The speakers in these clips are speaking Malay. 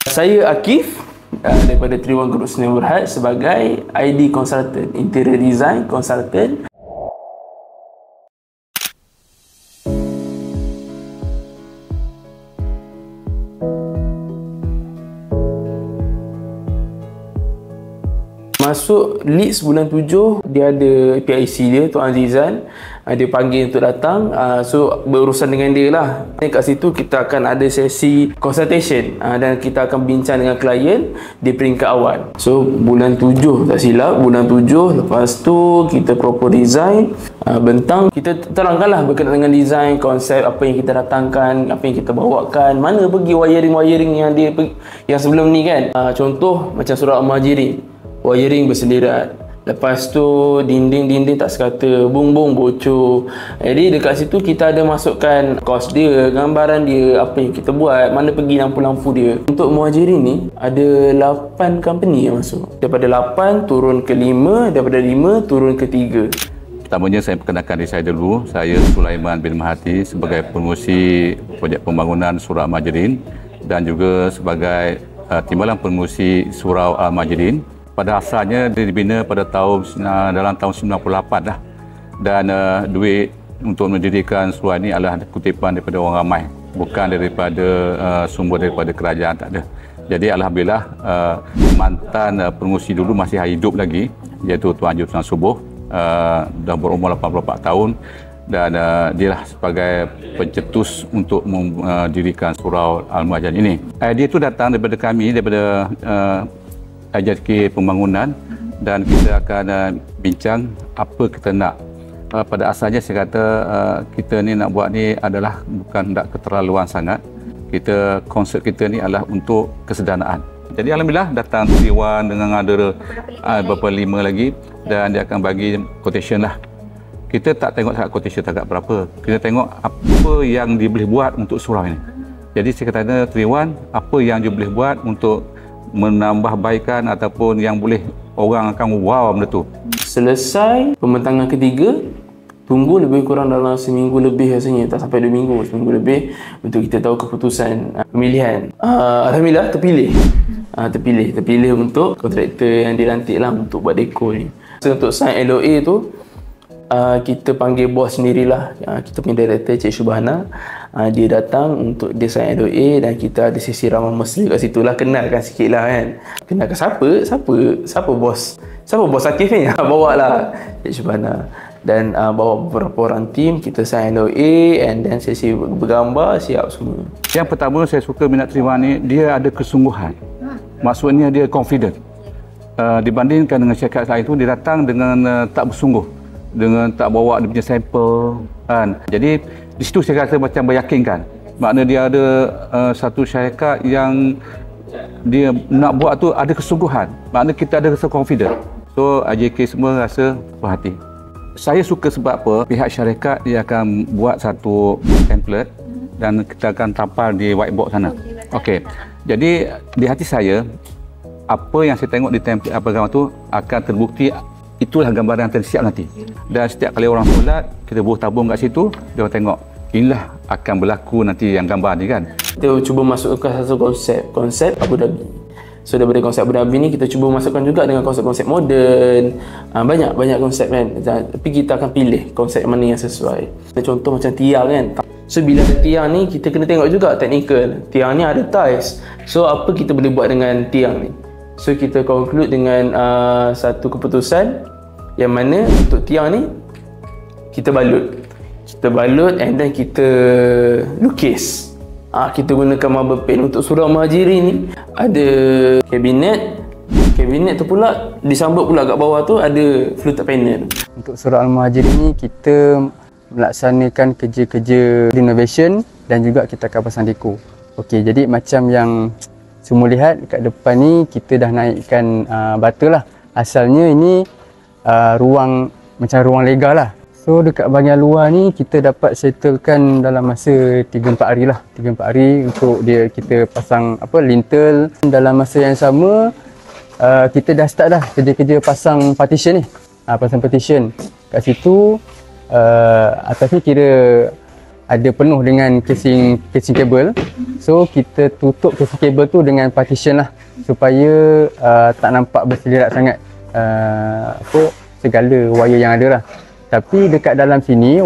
Saya Akif daripada Triwan Group Sdn Bhd sebagai ID Consultant, Interior Design Consultant. Masuk leads bulan 7, dia ada PIC dia, Tuan Azizan. Dia panggil untuk datang, so berurusan dengan dia lah. Kat situ kita akan ada sesi consultation, dan kita akan bincang dengan klien di peringkat awal. So bulan 7 tak silap, bulan 7 lepas tu kita propose design, bentang kita terangkanlah berkenaan dengan design, konsep apa yang kita datangkan, apa yang kita bawakan, mana pergi wiring-wiring yang dia yang sebelum ni kan. Contoh macam surau Al-Muhajirin, wiring berselirat. Lepas tu dinding-dinding tak sekata, bung-bung bocor. Jadi dekat situ kita ada masukkan kos dia, gambaran dia, apa yang kita buat, mana pergi lampu-lampu dia. Untuk Muhajirin ni ada 8 company yang masuk. Daripada 8 turun ke 5, daripada 5 turun ke 3. Pertamanya saya perkenalkan diri saya dulu. Saya Sulaiman bin Mahathir sebagai pengurusi projek pembangunan Surau Al-Muhajirin dan juga sebagai timbalan pengurusi Surau Al-Muhajirin. Pada asalnya dia dibina pada dalam tahun 98 dah. Dan duit untuk mendirikan surau ini adalah kutipan daripada orang ramai, bukan daripada sumber daripada kerajaan, tak ada. Jadi alhamdulillah mantan pengurusi dulu masih hidup lagi, iaitu Tuan Haji Tuan Subuh, dah berumur 84 tahun dan dia lah sebagai pencetus untuk mendirikan Surau Al-Muhajirin ini. Idea itu datang daripada kami, daripada JK Pembangunan, dan kita akan bincang apa kita nak. Pada asalnya saya kata kita ni nak buat ni adalah bukan nak keterlaluan sangat. Konsep kita ni adalah untuk kesederhanaan. Jadi alhamdulillah datang Triwan dengan ada beberapa 5 lagi, dan dia akan bagi quotation lah. Kita tak tengok sangat quotation agak berapa. Kita tengok apa yang dia boleh buat untuk surau ini. Jadi saya kata Triwan, apa yang dia boleh buat untuk menambah baikan ataupun yang boleh orang akan wow benda tu. Selesai pembentangan ketiga, tunggu lebih kurang dalam seminggu lebih rasanya, tak sampai 2 minggu, seminggu lebih untuk kita tahu keputusan pemilihan. Alhamdulillah terpilih untuk kontraktor yang dilantik lah untuk buat dekor ni. So, untuk sign LOA tu kita panggil bos sendirilah, kita punya director Cik Syubhana. Dia datang untuk dia sign LOA dan kita ada sesi ramah mesra kat situ lah, kenalkan sikit lah kan. Kenalkan siapa bos Akif ni, bawa lah Cik Syubhana, dan bawa beberapa orang tim, kita sign LOA and then sesi bergambar siap semua. Yang pertama saya suka minat Triwan ni, dia ada kesungguhan, maksudnya dia confident. Dibandingkan dengan syarikat lain tu, dia datang dengan tak bersungguh, dengan tak bawa dia punya sampel kan. Jadi di situ saya rasa macam meyakinkan. Makna dia ada satu syarikat yang dia nak buat tu ada kesungguhan. Makna kita ada rasa confident. So AJK semua rasa puas hati. Saya suka sebab apa? Pihak syarikat dia akan buat satu template dan kita akan tampal di whiteboard sana. Okey. Jadi di hati saya, apa yang saya tengok di template apa gambar tu akan terbukti itulah gambaran yang tersiap nanti. Dan setiap kali orang solat, kita buat tabung kat situ, dia orang tengok, inilah akan berlaku nanti yang gambar ni kan. Kita cuba masukkan satu konsep Abu Dhabi. So daripada konsep Abu Dhabi ni kita cuba masukkan juga dengan konsep-konsep moden. Banyak konsep kan. Tapi kita akan pilih konsep mana yang sesuai. Contoh macam tiang kan. So bila ada tiang ni, kita kena tengok juga technical. Tiang ni ada tiles. So apa kita boleh buat dengan tiang ni? So kita conclude dengan satu keputusan yang mana untuk tiang ni kita balut and then kita lukis. Kita gunakan marble paint. Untuk Surau Al-Muhajirin ni ada kabinet tu pula disambut pula kat bawah tu ada fluted panel. Untuk Surau Al-Muhajirin ni kita melaksanakan kerja-kerja renovation dan juga kita akan pasang dekor. Okey, jadi macam yang semua lihat kat depan ni, kita dah naikkan bata lah. Asalnya ini ruang macam ruang legal lah. So dekat bahagian luar ni kita dapat settlekan dalam masa 3-4 hari lah. 3-4 hari untuk kita pasang lintel. Dalam masa yang sama kita dah start dah kerja-kerja pasang partition ni. Pasang partition kat situ atas ni kira ada penuh dengan casing kabel. So kita tutup casing kabel tu dengan partition lah, supaya tak nampak berselirat sangat segala wire yang ada lah. Tapi dekat dalam sini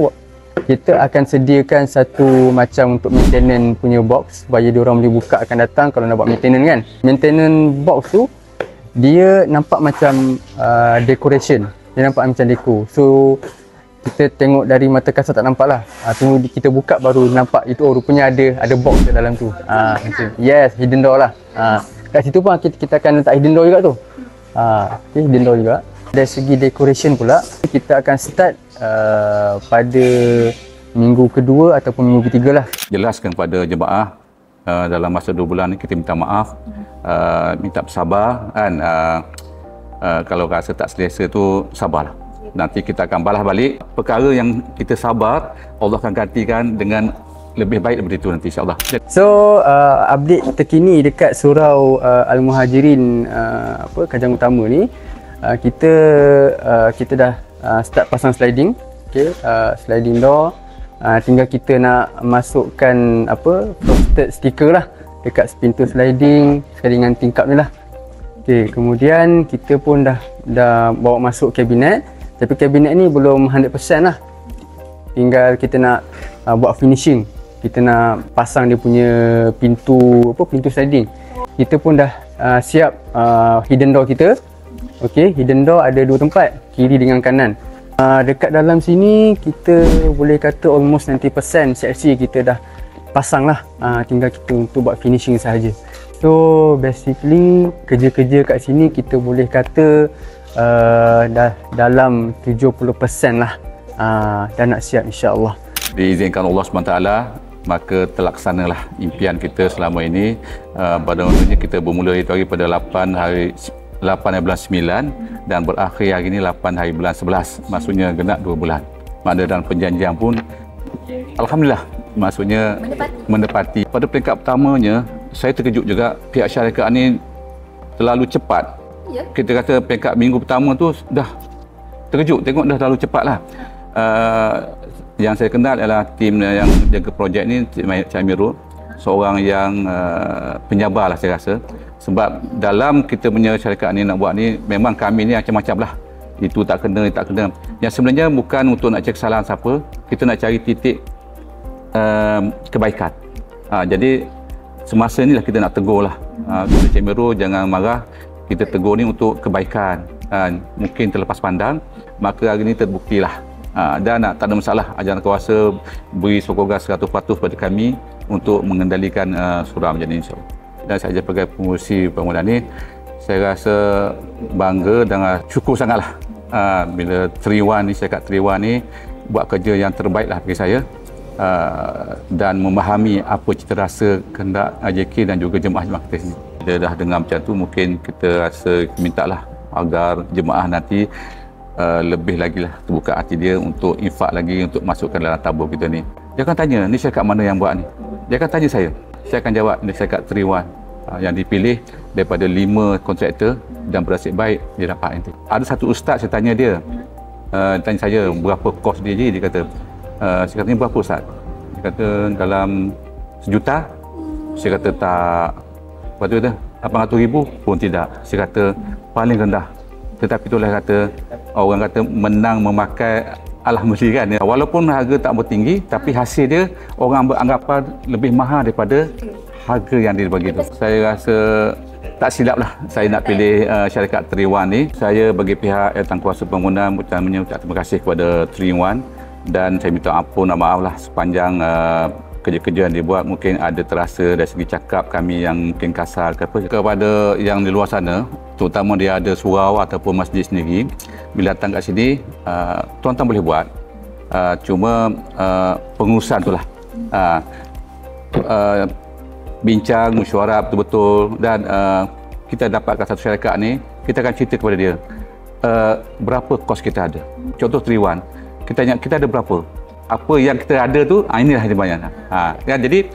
kita akan sediakan satu macam untuk maintenance punya box, supaya diorang boleh buka akan datang kalau nak buat maintenance kan. Maintenance box tu dia nampak macam decoration, dia nampak macam deco. So kita tengok dari mata kasar tak nampak lah. Tunggu kita buka baru nampak itu, rupanya ada box kat dalam tu. Yes, hidden door lah. Kat situ pun kita akan letak hidden door juga tu. Okay, hidden door juga. Dari segi decoration pula, kita akan start pada minggu kedua ataupun minggu ketiga lah. Jelaskan kepada jemaah dalam masa 2 bulan ni kita minta maaf, minta bersabar kan. Kalau rasa tak selesa tu sabarlah. Nanti kita akan balas balik. Perkara yang kita sabar, Allah akan gantikan dengan lebih baik daripada itu nanti insya-Allah. So update terkini dekat surau Al-Muhajirin Kajang Utama ni, kita dah start pasang sliding. Okey, sliding door. Tinggal kita nak masukkan frosted sticker lah dekat pintu sliding dengan tingkap ni lah. Okey, kemudian kita pun dah bawa masuk kabinet. Tapi kabinet ni belum 100% lah. Tinggal kita nak buat finishing. Kita nak pasang dia punya pintu sliding. Kita pun dah siap hidden door kita. Okey, hidden door ada 2 tempat, kiri dengan kanan. Dekat dalam sini kita boleh kata almost 90% CFC kita dah pasang lah. Tinggal kita untuk buat finishing sahaja. So basically kerja-kerja kat sini kita boleh kata dah dalam 70% lah, dah nak siap insya-Allah. Diizinkan Allah SWT, maka terlaksanalah impian kita selama ini. Pada waktunya kita bermula itu hari pada 8 hari bulan 9 dan berakhir hari ini 8 hari bulan 11. Maksudnya genap 2 bulan. Mana dalam perjanjian pun alhamdulillah, maksudnya menepati. Pada peringkat pertamanya saya terkejut juga, pihak syarikat ni terlalu cepat. Kita kata peringkat minggu pertama tu dah terkejut, tengok dah terlalu cepat lah. Yang saya kenal adalah tim yang jaga projek ni, Cik Amirul, seorang yang penyabar lah saya rasa. Sebab dalam kita punya syarikat ni nak buat ni, memang kami ni macam-macam lah. Itu tak kena, tak kena. Yang sebenarnya bukan untuk nak cari kesalahan siapa, kita nak cari titik kebaikan. Jadi semasa ni lah kita nak tegur lah. Cik Amirul jangan marah, kita tegur ni untuk kebaikan. Mungkin terlepas pandang, maka hari ni terbuktilah. Dan tak ada masalah, ajaran kuasa beri sokongan 100% pada kami untuk mengendalikan surau macam ni insya-Allah. Dan saya sebagai pengurusi bangunan ni, saya rasa bangga dan syukur sangatlah bila Triwan ni, syarikat Triwan ni buat kerja yang terbaik lah bagi saya, dan memahami apa cita rasa kehendak AJK dan juga jemaah-jemaah kita sini. Bila dah dengar macam tu, mungkin kita rasa mintalah agar jemaah nanti lebih lagi lah terbuka hati dia untuk infak lagi, untuk masukkan dalam tabung kita ni. Dia akan tanya, ni syarikat mana yang buat ni? Dia akan tanya saya akan jawab, ni syarikat Triwan yang dipilih daripada 5 kontraktor dan bernasib baik dia dapat nanti. Ada satu ustaz, saya tanya dia, tanya saya berapa kos dia je, dia kata, saya kata, ni berapa ustaz? Dia kata dalam 1 juta. Saya kata tak. Lepas tu kata 800,000 pun tidak. Saya kata paling rendah. Tetapi itulah kata, orang kata menang memakai alhamdulillah kan. Walaupun harga tak bertinggi, tapi hasil dia orang beranggapan lebih mahal daripada harga yang dia bagi tu. Saya rasa tak silap lah saya nak pilih syarikat Triwan ni. Saya bagi pihak Jawatan Bangunan ucapkan terima kasih kepada Triwan, dan saya minta ampun dan maaf lah sepanjang kerja-kerja yang dibuat mungkin ada terasa dari segi cakap kami yang mungkin kasar ke apa. Kepada yang di luar sana, terutama dia ada surau ataupun masjid sendiri, bila datang kat sini tuan-tuan boleh buat, cuma pengurusan tu lah, bincang, mesyuarat betul-betul, dan kita dapatkan satu syarikat ni, kita akan cerita kepada dia berapa kos kita ada. Contoh Triwan, kita tanya kita ada berapa, apa yang kita ada tu, inilah dia bayar. Kan? Jadi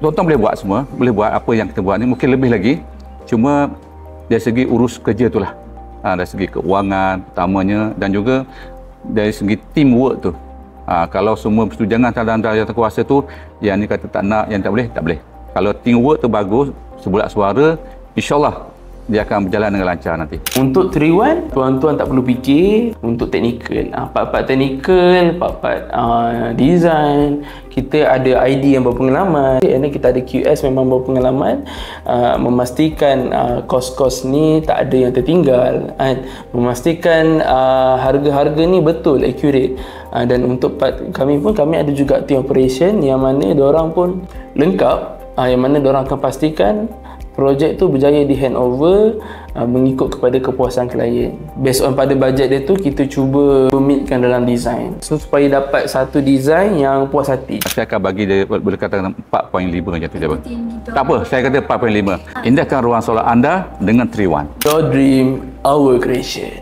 tuan-tuan boleh buat semua, boleh buat apa yang kita buat ni, mungkin lebih lagi, cuma dari segi urus kerja tu lah, dari segi keuangan utamanya, dan juga dari segi teamwork tu, Kalau semua persetujangan antara yang kuasa tu, yang ni kata tak nak, yang tak boleh, tak boleh. Kalau teamwork tu bagus, sebulat suara, insyaAllah dia akan berjalan dengan lancar nanti. Untuk 3-1, tuan-tuan tak perlu fikir untuk teknikal. Part-part teknikal, part-part design, kita ada ID yang berpengalaman, dan kita ada QS memang berpengalaman, memastikan kos-kos ni tak ada yang tertinggal, memastikan harga-harga ni betul, accurate. Dan untuk part kami pun, kami ada juga team operation yang mana diorang pun lengkap, yang mana diorang akan pastikan projek tu berjaya di handover mengikut kepada kepuasan klien. Based on pada bajet dia tu, kita cuba meetkan dalam design. So supaya dapat satu design yang puas hati. Saya akan bagi dia boleh katakan 4.5 macam tu je. Tak apa, saya kata 4.5. Indahkan ruang solar anda dengan 3-1. Your dream, our creation.